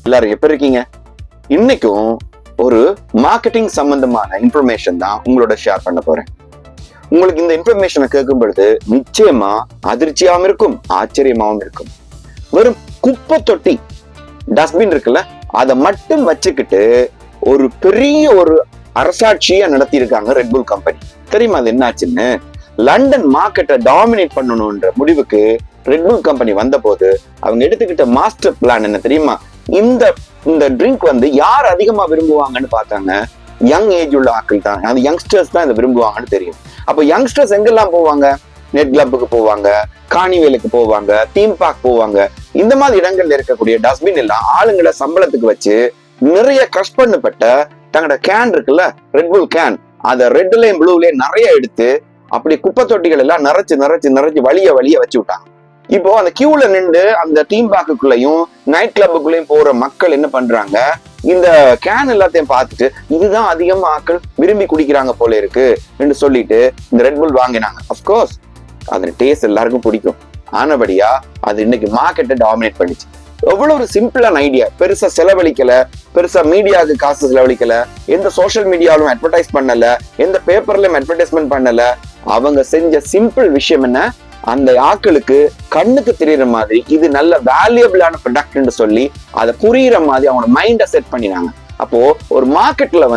எல்லாரும் எப்படி இருக்கீங்க? இன்னைக்கும் ஒரு மார்க்கெட்டிங் சம்பந்தமான இன்ஃபர்மேஷன் தான் உங்களோட ஷேர் பண்ண போறேன். உங்களுக்கு இந்த இன்ஃபர்மேஷனை கேட்கும் பொழுது நிச்சயமா அதிர்ச்சியாவும் இருக்கும், ஆச்சரியமாவும் இருக்கும். வெறும் குப்பை தொட்டி டஸ்ட்பின் இருக்குல்ல, அதை மட்டும் வச்சுக்கிட்டு ஒரு பெரிய ஒரு அரசாட்சியா நடத்தி இருக்காங்க ரெட்புல் கம்பெனி. தெரியுமா அது என்னாச்சுன்னு? லண்டன் மார்க்கெட்டை டாமினேட் பண்ணணும்ன்ற முடிவுக்கு ரெட்புல் கம்பெனி வந்த போது அவங்க எடுத்துக்கிட்ட மாஸ்டர் பிளான் என்ன தெரியுமா? இந்த ட்ரிங்க் யார் அதிகமா விரும்புவாங்கன்னு பார்த்தாங்க. யங் ஏஜ் உள்ள ஆட்கள் தான், அந்த யங்ஸ்டர்ஸ் தான் இதை விரும்புவாங்கன்னு தெரியும். அப்போ யங்ஸ்டர்ஸ் எங்கெல்லாம் போவாங்க? நெட் கிளப்புக்கு போவாங்க, காணிவேலுக்கு போவாங்க, தீம் பார்க் போவாங்க. இந்த மாதிரி இடங்கள்ல இருக்கக்கூடிய டஸ்ட்பின் எல்லாம் ஆளுங்களை சம்பளத்துக்கு வச்சு நிறைய கிரஷ் பண்ணப்பட்ட தங்களோட கேன் இருக்குல்ல, ரெட்புல் கேன், அதை ரெட்லயும் ப்ளூலயும் நிறைய எடுத்து அப்படி குப்பை தொட்டிகள் எல்லாம் நிறைச்சு வழிய வச்சு விட்டாங்க. இப்போ அந்த கியூல நின்று அந்த தீம் பார்க்குள்ளயும் நைட் கிளப்புக்குள்ளயும் போற மக்கள் என்ன பண்றாங்க? இந்த கேன் எல்லாத்தையும் பார்த்துட்டு இதுதான் அதிகமா ஆட்கள் விரும்பி குடிக்கிறாங்க போல இருக்கு என்று சொல்லிட்டு இந்த ரெட்புல் வாங்கினாங்க. அப்கோர்ஸ் அதோட டேஸ்ட் எல்லாருக்கும் பிடிக்கும். ஆனபடியா அது இன்னைக்கு மார்க்கெட்டை டாமினேட் பண்ணிச்சு. எவ்வளவு ஒரு சிம்பிளான ஐடியா. பெருசா செலவழிக்கல, பெருசா மீடியாவுக்கு காசு செலவழிக்கல, எந்த சோசியல் மீடியாவிலும் அட்வர்டைஸ் பண்ணல, எந்த பேப்பர்லயும் அட்வர்டைஸ்மெண்ட் பண்ணல. அவங்க செஞ்ச சிம்பிள் விஷயம் என்ன? அந்த ஆட்களுக்கு கண்ணுக்கு தெரியற மாதிரி இது நல்ல வேல்யூபிளான ப்ராடக்ட்னு சொல்லி அதை புரியுற மாதிரி அவங்களோட மைண்டை செட் பண்ணினாங்க. அப்போ ஒரு மார்க்கெட்ல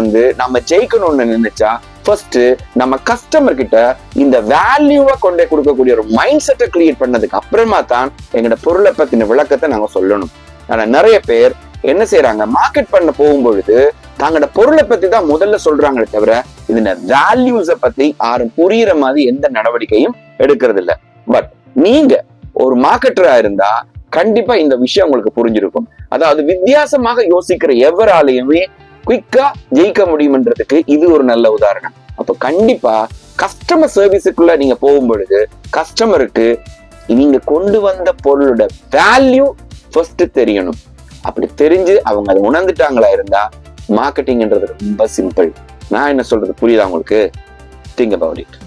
நம்ம ஜெயிக்கணும்னு நினைச்சா ஃபர்ஸ்ட் நம்ம கஸ்டமர் கிட்ட இந்த வேல்யூவை கொண்டே கொடுக்கக்கூடிய ஒரு மைண்ட் செட்டை கிரியேட் பண்ணதுக்கு அப்புறமா தான் எங்களோட பொருளை பத்தின விளக்கத்தை நாங்க சொல்லணும். ஆனா நிறைய பேர் என்ன செய்யறாங்க? மார்க்கெட் பண்ண போகும்பொழுது தங்களோட பொருளை பத்தி தான் முதல்ல சொல்றாங்களே தவிர இதுல வேல்யூஸை பத்தி யாரும் புரியுற மாதிரி எந்த நடவடிக்கையும் எடுக்கிறது இல்லை. பட் நீங்க ஒரு மார்க்கெட்டரா இருந்தா கண்டிப்பா இந்த விஷயம் உங்களுக்கு புரிஞ்சிருக்கும். அதாவது வித்தியாசமாக யோசிக்கிற எவராலையுமே குயிக்கா ஜெயிக்க முடியும்ன்றதுக்கு இது ஒரு நல்ல உதாரணம். அப்ப கண்டிப்பா கஸ்டமர் சர்வீஸுக்குள்ள நீங்க போகும்பொழுது கஸ்டமருக்கு நீங்க கொண்டு வந்த பொருளோட வேல்யூ ஃபர்ஸ்ட் தெரியணும். அப்படி தெரிஞ்சு அவங்க அதை உணர்ந்துட்டாங்களா இருந்தா மார்க்கெட்டிங்ன்றது ரொம்ப சிம்பிள். நான் என்ன சொல்றது புரியுதா உங்களுக்கு? Think about it.